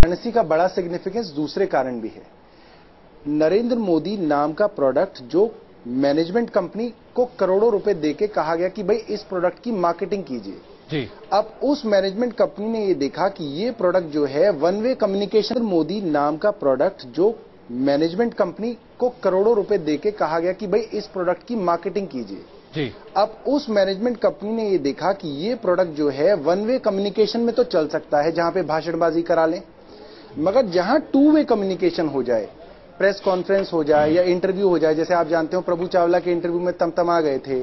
वाराणसी का बड़ा सिग्निफिकेंस दूसरे कारण भी है। नरेंद्र मोदी नाम का प्रोडक्ट जो मैनेजमेंट कंपनी को करोड़ों रुपए देके कहा गया कि भाई इस प्रोडक्ट की मार्केटिंग कीजिए जी। अब उस मैनेजमेंट कंपनी ने ये देखा कि ये प्रोडक्ट जो है वन वे कम्युनिकेशन, मोदी नाम का प्रोडक्ट जो मैनेजमेंट कंपनी को करोड़ों रुपए देके कहा गया कि भाई इस प्रोडक्ट की मार्केटिंग कीजिए जी। अब उस मैनेजमेंट कंपनी ने ये देखा कि ये प्रोडक्ट जो है वन वे कम्युनिकेशन में तो चल सकता है, जहां पे भाषणबाजी करा लें, मगर जहां टू वे कम्युनिकेशन हो जाए, प्रेस कॉन्फ्रेंस हो जाए या इंटरव्यू हो जाए, जैसे आप जानते हो प्रभु चावला के इंटरव्यू में तमतमा गए थे,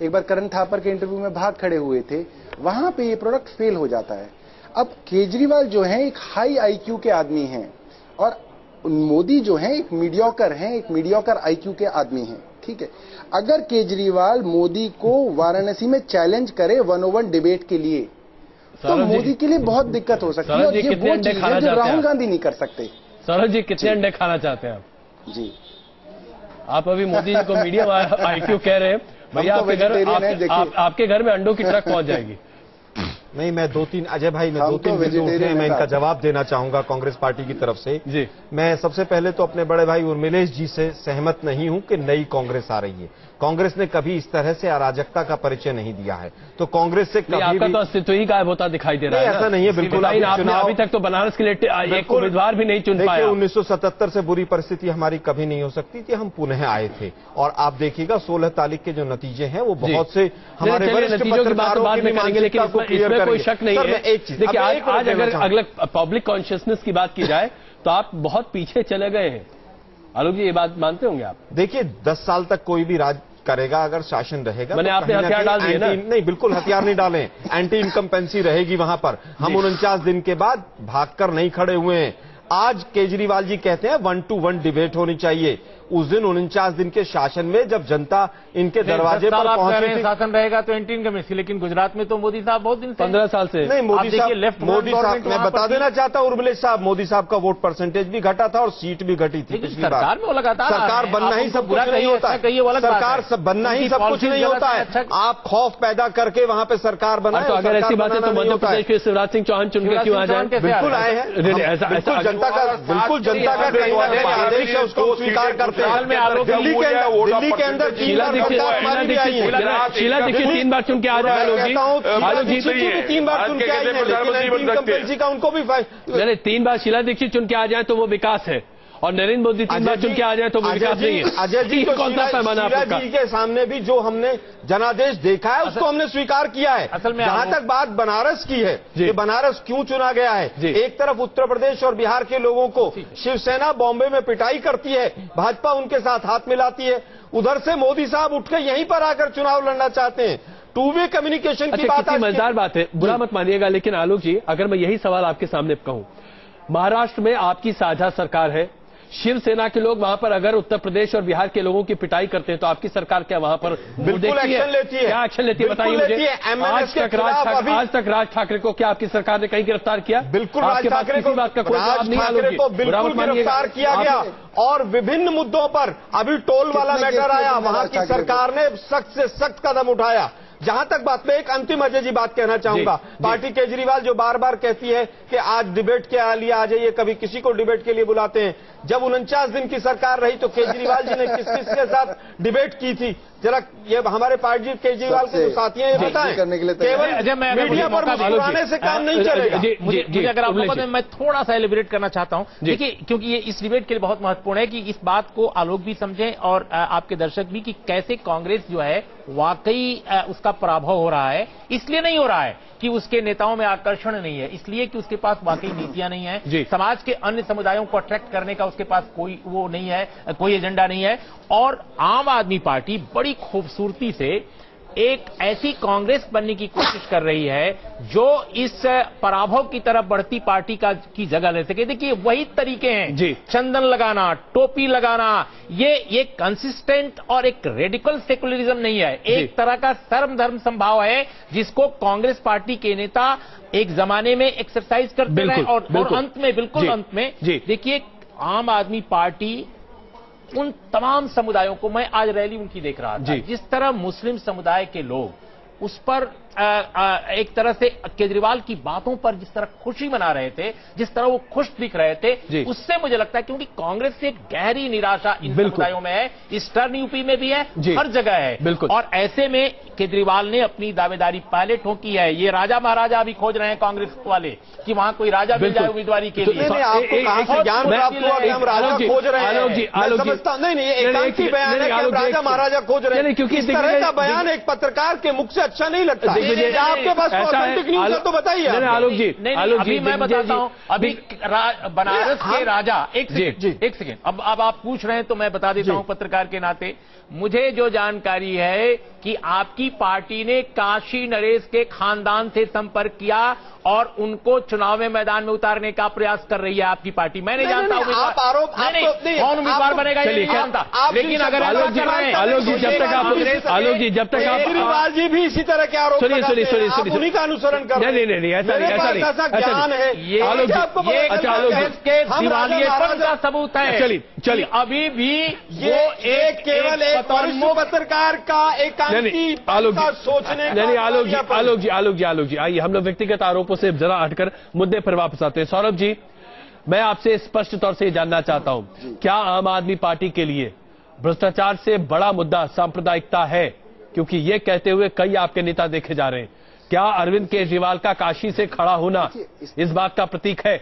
एक बार करण थापर के इंटरव्यू में भाग खड़े हुए थे, वहां पे ये प्रोडक्ट फेल हो जाता है। अब केजरीवाल जो है एक हाई आईक्यू के आदमी हैं और मोदी जो है एक मीडियोकर हैं, एक मीडियोकर आईक्यू के आदमी हैं, ठीक है। अगर केजरीवाल मोदी को वाराणसी में चैलेंज करे 101 डिबेट के लिए तो मोदी के लिए बहुत दिक्कत हो सकती है और ये वो चीज है जो राहुल गांधी नहीं कर सकते। सौरभ जी कितने अंडे खाना चाहते हैं आप? जी आप अभी मोदी जी को मीडियम आईक्यू कह रहे हैं, भैया आपके घर में अंडों की ट्रक पहुंच जाएगी। नहीं, मैं अजय भाई मैं दो तीन बिंदु उठे, मैं इनका जवाब देना चाहूंगा कांग्रेस पार्टी की तरफ से। जी। मैं सबसे पहले तो अपने बड़े भाई उर्मिलेश जी से सहमत नहीं हूं कि नई कांग्रेस आ रही है। कांग्रेस ने कभी इस तरह से अराजकता का परिचय नहीं दिया है, तो कांग्रेस से कभी आपका तो अस्तित्व ही गायब होता दिखाई दे रहा है। ऐसा नहीं है, बिल्कुल। आपने अभी तक तो बनारस के लिए एक उम्मीदवार भी नहीं चुन पाया। 1977 से बुरी परिस्थिति हमारी कभी नहीं हो सकती थी, हम पुनः आए थे और आप देखिएगा 16 तारीख के जो नतीजे हैं वो बहुत से हमारे वरिष्ठ पत्रकारों की मानसिकता को क्लियर करेंगे। कोई शक नहीं है। एक चीज देखिए, आज अगर अगला पब्लिक कॉन्शियसनेस की बात की जाए तो आप बहुत पीछे चले गए हैं। आलोक जी, ये बात मानते होंगे आप? देखिए, 10 साल तक कोई भी राज करेगा, अगर शासन रहेगा, मैंने आपने हथियार डाल दिए ना? नहीं, बिल्कुल हथियार नहीं डाले। एंटी इनकम्पेंसी रहेगी वहां पर। हम 49 दिन के बाद भागकर नहीं खड़े हुए हैं। आज केजरीवाल जी कहते हैं 1 to 1 डिबेट होनी चाहिए। उस दिन 49 दिन के शासन में जब जनता इनके दरवाजे पर पहुंची थी, शासन रहेगा तो एंटी इनकमेंसी, लेकिन गुजरात में तो मोदी साहब बहुत दिन से 15 साल से नहीं। मोदी साहब मैं बता देना चाहता हूं उर्मिलेश साहब, मोदी साहब का वोट परसेंटेज भी घटा था और सीट भी घटी थी पिछली बार। सरकार में वो लगातार सरकार बनना ही सब कुछ नहीं होता है। सरकार बनना ही सब कुछ नहीं होता है। आप खौफ पैदा करके वहां पे सरकार बनाए। तो अगर ऐसी बात है तो मध्य प्रदेश के शिवराज सिंह चौहान चुन के क्यों आ जाए? बिल्कुल आए हैं, बिल्कुल जनता का आदेश है, उसको स्वीकार करते हैं। दिल्ली के अंदर शीला दीक्षित 3 बार चुन के आ जाए। आलोक जी 3 बार चुन के आई है, लेकिन इनकम्पेंसी का उनको भी 3 बार शीला दीक्षित चुन के आ जाए तो वो विकास है, और नरेंद्र मोदी 3 बार चुन के आ जाए तो वो विकास नहीं है। अजय जी, कौन सा पैमाना आपका? जी के सामने भी जो हमने जनादेश देखा है उसको हमने स्वीकार किया है। असल में जहां तक बात बनारस की है कि बनारस क्यों चुना गया है, एक तरफ उत्तर प्रदेश और बिहार के लोगों को शिवसेना बॉम्बे में पिटाई करती है, भाजपा उनके साथ हाथ मिलाती है, उधर से मोदी साहब उठ के यहीं पर आकर चुनाव लड़ना चाहते हैं। टू वे कम्युनिकेशन की बात, मजेदार बात है, बुरा मत मानिएगा, लेकिन आलोक जी अगर मैं यही सवाल आपके सामने कहूं, महाराष्ट्र में आपकी साझा सरकार है, शिवसेना के लोग वहां पर अगर उत्तर प्रदेश और बिहार के लोगों की पिटाई करते हैं तो आपकी सरकार क्या वहां पर बिल्कुल एक्शन लेती है? क्या एक्शन लेती है बताइए मुझे। आज तक राज ठाकरे को क्या आपकी सरकार ने कहीं गिरफ्तार किया? बिल्कुल, राज ठाकरे को बिल्कुल गिरफ्तार किया गया और विभिन्न मुद्दों पर अभी टोल वाला मैटर आया, वहां की सरकार ने सख्त से सख्त कदम उठाया। जहां तक बात में एक अंतिम अजय जी बात कहना चाहूंगा, पार्टी केजरीवाल जो बार बार कहती है कि आज डिबेट के लिए आ जाइए, कभी किसी को डिबेट के लिए बुलाते हैं। जब 49 दिन की सरकार रही तो केजरीवाल जी ने किस किस के साथ डिबेट की थी, जरा ये हमारे पार्टी केजरीवाल के जो साथी हैं ये बताएं। केवल मीडिया पर मुस्कुराने से काम नहीं चलेगा। मुझे अगर आपको मैं थोड़ा सा एलिब्रेट करना चाहता हूं, देखिए, क्योंकि ये इस डिबेट के लिए बहुत महत्वपूर्ण है कि इस बात को आलोक भी समझें और आपके दर्शक भी, कि कैसे कांग्रेस जो है वाकई उसका पराभव हो रहा है। इसलिए नहीं हो रहा है कि उसके नेताओं में आकर्षण नहीं है, इसलिए कि उसके पास वाकई नीतियां नहीं है, समाज के अन्य समुदायों को अट्रैक्ट करने का उसके पास कोई वो नहीं है, कोई एजेंडा नहीं है। और आम आदमी पार्टी बड़ी खूबसूरती से एक ऐसी कांग्रेस बनने की कोशिश कर रही है जो इस पराभव की तरफ बढ़ती पार्टी की जगह ले सके। देखिए, वही तरीके हैं जी, चंदन लगाना, टोपी लगाना, ये कंसिस्टेंट और एक रेडिकल सेकुलरिज्म नहीं है, एक तरह का सर्व धर्म संभाव है जिसको कांग्रेस पार्टी के नेता एक जमाने में एक्सरसाइज करते रहे और अंत में, बिल्कुल अंत में देखिए, आम आदमी पार्टी उन तमाम समुदायों को, मैं आज रैली उनकी देख रहा था, जिस तरह मुस्लिम समुदाय के लोग उस पर एक तरह से केजरीवाल की बातों पर जिस तरह खुशी मना रहे थे, जिस तरह वो खुश दिख रहे थे, उससे मुझे लगता है क्योंकि कांग्रेस से गहरी निराशा इन समुदायों में है, ईस्टर्न यूपी में भी है, हर जगह है। और ऐसे में केजरीवाल ने अपनी दावेदारी पहले ठोकी है। ये राजा महाराजा अभी खोज रहे हैं कांग्रेस वाले कि वहां कोई राजा मिल जाए उम्मीदवारी के लिए। आपको कहां से ज्ञान प्राप्त हुआ कि हम राजा खोज रहे हैं? मैं समझता नहीं, एकांकी बयान है कि हम राजा महाराजा खोज रहे हैं। क्योंकि इस तरह का बयान एक पत्रकार के मुख से अच्छा नहीं लगता। आपके पास ऑथेंटिक न्यूज है तो बताइए। आलोक जी, अभी मैं बताता हूं। अभी बनारस के राजा, एक सेकेंड, अब आप पूछ रहे हैं तो मैं बता देता हूं पत्रकार के नाते। मुझे जो जानकारी है कि आपकी पार्टी ने काशी नरेश के खानदान से संपर्क किया और उनको चुनाव में मैदान में उतारने का प्रयास कर रही है आपकी पार्टी। मैं नहीं जानता कौन उम्मीदवार बनेगा ये नहीं जानता, लेकिन अगर आलोक जी जब तक केजरीवाल जी भी इसी तरह के आरोप उन्हीं का अनुसरण कर रहे हैं। नहीं ऐसा ज्ञान है ये दिवालियेपन का सबूत है। चलिए अभी भी ये एक केवल एक वरिष्ठ पत्रकार का एकांकी सोचने। नहीं आलोक जी आइए हम लोग व्यक्तिगत आरोपों से जरा हटकर मुद्दे पर वापस आते हैं। सौरभ जी, मैं आपसे स्पष्ट तौर से जानना चाहता हूं, क्या आम आदमी पार्टी के लिए भ्रष्टाचार से बड़ा मुद्दा सांप्रदायिकता है? क्योंकि ये कहते हुए कई आपके नेता देखे जा रहे हैं। क्या अरविंद केजरीवाल का काशी से खड़ा होना इस बात का प्रतीक है?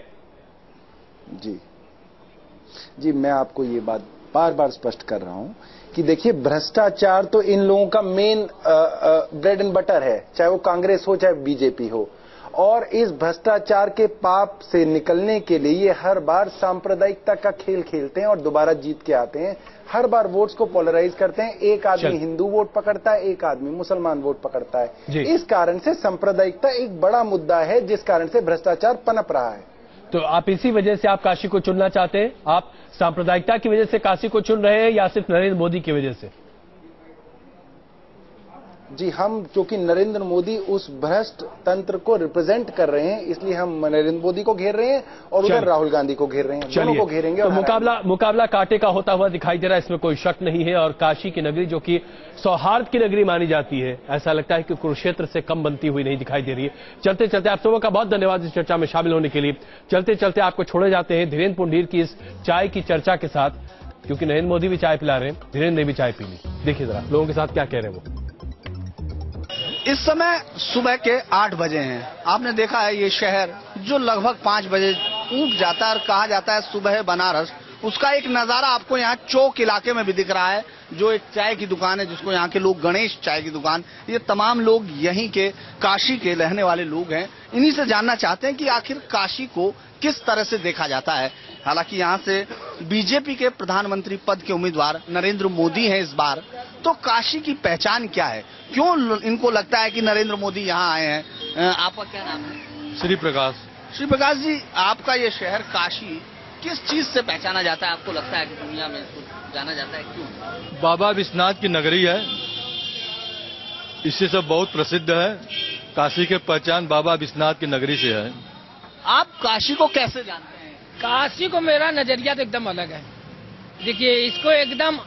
जी मैं आपको ये बात बार बार स्पष्ट कर रहा हूं कि देखिए, भ्रष्टाचार तो इन लोगों का मेन ब्रेड एंड बटर है, चाहे वो कांग्रेस हो चाहे बीजेपी हो। और इस भ्रष्टाचार के पाप से निकलने के लिए ये हर बार सांप्रदायिकता का खेल खेलते हैं और दोबारा जीत के आते हैं। हर बार वोट्स को पोलराइज करते हैं। एक आदमी हिंदू वोट पकड़ता है, एक आदमी मुसलमान वोट पकड़ता है। इस कारण से सांप्रदायिकता एक बड़ा मुद्दा है, जिस कारण से भ्रष्टाचार पनप रहा है। तो आप इसी वजह से आप काशी को चुनना चाहते हैं? आप सांप्रदायिकता की वजह से काशी को चुन रहे हैं या सिर्फ नरेंद्र मोदी की वजह से? जी, हम क्योंकि नरेंद्र मोदी उस भ्रष्ट तंत्र को रिप्रेजेंट कर रहे हैं, इसलिए हम नरेंद्र मोदी को घेर रहे हैं और उधर राहुल गांधी को घेर रहे हैं। दोनों को घेरेंगे। तो मुकाबला कांटे का होता हुआ दिखाई दे रहा है, इसमें कोई शक नहीं है। और काशी की नगरी जो कि सौहार्द की नगरी मानी जाती है, ऐसा लगता है कि कुरुक्षेत्र से कम बनती हुई नहीं दिखाई दे रही है। चलते चलते आप सबों का बहुत धन्यवाद इस चर्चा में शामिल होने के लिए। चलते चलते आपको छोड़े जाते हैं धीरेन्द्र पुंडीर की इस चाय की चर्चा के साथ, क्योंकि नरेंद्र मोदी भी चाय पिला रहे हैं, धीरेन्द्र ने भी चाय पी ली। देखिए जरा लोगों के साथ क्या कह रहे हैं वो। इस समय सुबह के 8 बजे हैं। आपने देखा है ये शहर जो लगभग 5 बजे उठ जाता है और कहा जाता है सुबह बनारस, उसका एक नजारा आपको यहाँ चौक इलाके में भी दिख रहा है। जो एक चाय की दुकान है जिसको यहाँ के लोग गणेश चाय की दुकान, ये तमाम लोग यहीं के काशी के रहने वाले लोग हैं। इन्हीं से जानना चाहते हैं कि आखिर काशी को किस तरह से देखा जाता है। हालांकि यहाँ से बीजेपी के प्रधानमंत्री पद के उम्मीदवार नरेंद्र मोदी हैं इस बार, तो काशी की पहचान क्या है, क्यों इनको लगता है कि नरेंद्र मोदी यहाँ आए हैं? आपका क्या नाम है? श्री प्रकाश। श्री प्रकाश जी, आपका ये शहर काशी किस चीज से पहचाना जाता है? आपको लगता है कि दुनिया में इसको जाना जाता है क्यों? बाबा विश्वनाथ की नगरी है, इससे सब बहुत प्रसिद्ध है। काशी की पहचान बाबा विश्वनाथ की नगरी से है। आप काशी को कैसे जानते हैं? काशी को मेरा नजरिया तो एकदम अलग है। देखिए, इसको एकदम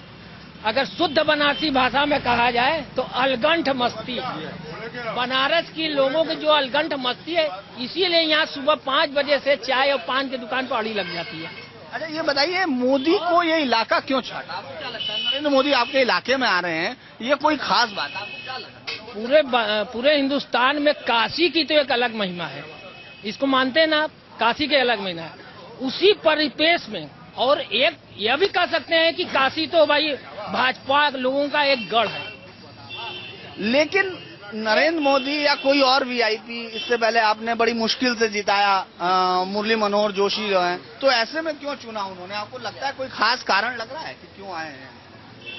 अगर शुद्ध बनारसी भाषा में कहा जाए तो अलगंठ मस्ती। बनारस की लोगों की जो अलगंठ मस्ती है, इसीलिए यहाँ सुबह 5 बजे से चाय और पान की दुकान पर अड़ी लग जाती है। अच्छा, ये बताइए, मोदी को ये इलाका क्यों छाटा? आपको क्या लगता है? नरेंद्र मोदी आपके इलाके में आ रहे हैं, ये कोई खास बात है? आपको क्या लगता है? पूरे हिंदुस्तान में काशी की तो एक अलग महिमा है, इसको मानते हैं ना आप? काशी के अलग महिमा है। उसी परिपेक्ष में और एक यह भी कह सकते हैं कि काशी तो भाई भाजपा लोगों का एक गढ़ है। लेकिन नरेंद्र मोदी या कोई और वीआईपी, इससे पहले आपने बड़ी मुश्किल से जिताया मुरली मनोहर जोशी जो हैं, तो ऐसे में क्यों चुना उन्होंने? आपको लगता है कोई खास कारण लग रहा है कि क्यों आए हैं?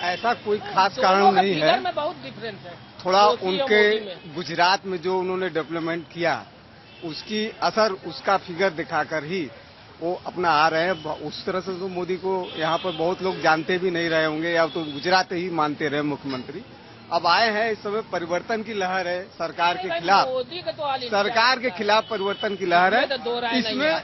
ऐसा कोई खास कारण नहीं है, में बहुत डिफरेंस है। थोड़ा उनके गुजरात में जो उन्होंने डेवलपमेंट किया, उसकी असर, उसका फिगर दिखाकर ही वो अपना आ रहे हैं। उस तरह से तो मोदी को यहाँ पर बहुत लोग जानते भी नहीं रहे होंगे, या तो गुजरात ही मानते रहे मुख्यमंत्री। अब आए हैं, इस समय परिवर्तन की लहर है सरकार के खिलाफ, सरकार के खिलाफ परिवर्तन की लहर है, इसमें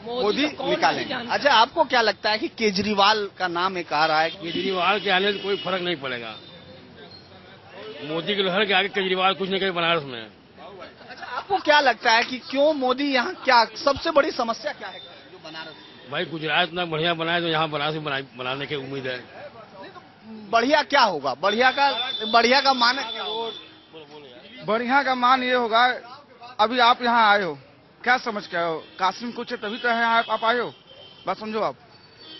मोदी निकालेंगे। अच्छा, आपको क्या लगता है कि केजरीवाल का नाम एक आ रहा है? केजरीवाल के आने से कोई फर्क नहीं पड़ेगा। मोदी की लहर के आगे केजरीवाल कुछ नहीं करे बनारस में। आपको क्या लगता है कि क्यों मोदी यहाँ, क्या सबसे बड़ी समस्या क्या है जो बनारस? भाई गुजरात इतना बढ़िया बनाए तो यहाँ बनारस बनाने की उम्मीद है। बढ़िया क्या होगा? बढ़िया का मानक क्या होगा? बढ़िया का मान ये होगा, अभी आप यहाँ आए हो, क्या समझ के आए हो? कासिम कुछ है तभी तो है आप आए हो, बात समझो आप।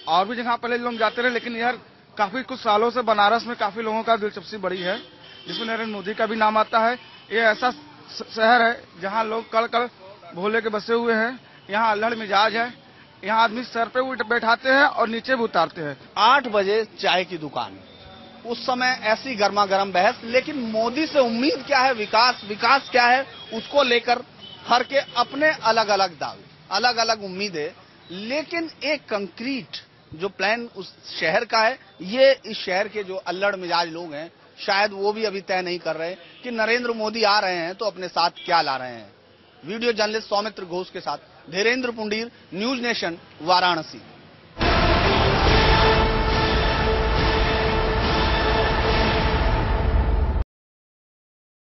और भी जगह पहले लोग जाते रहे, लेकिन यार काफी कुछ सालों से बनारस में काफी लोगों का दिलचस्पी बढ़ी है, जिसमें नरेंद्र मोदी का भी नाम आता है। ये ऐसा शहर है जहाँ लोग कल भोले के बसे हुए हैं, यहाँ अल्हड़ मिजाज है, यहाँ आदमी सर पे बैठाते हैं और नीचे भी उतारते हैं। 8 बजे चाय की दुकान, उस समय ऐसी गर्मा गर्म बहस, लेकिन मोदी से उम्मीद क्या है? विकास क्या है? उसको लेकर हर के अपने अलग अलग दावे, अलग अलग उम्मीदें, लेकिन एक कंक्रीट जो प्लान उस शहर का है, ये इस शहर के जो अल्लड़ मिजाज लोग हैं शायद वो भी अभी तय नहीं कर रहे कि नरेंद्र मोदी आ रहे हैं तो अपने साथ क्या ला रहे हैं। वीडियो जर्नलिस्ट सौमित्र घोष के साथ धीरेन्द्र पुंडीर, न्यूज नेशन, वाराणसी।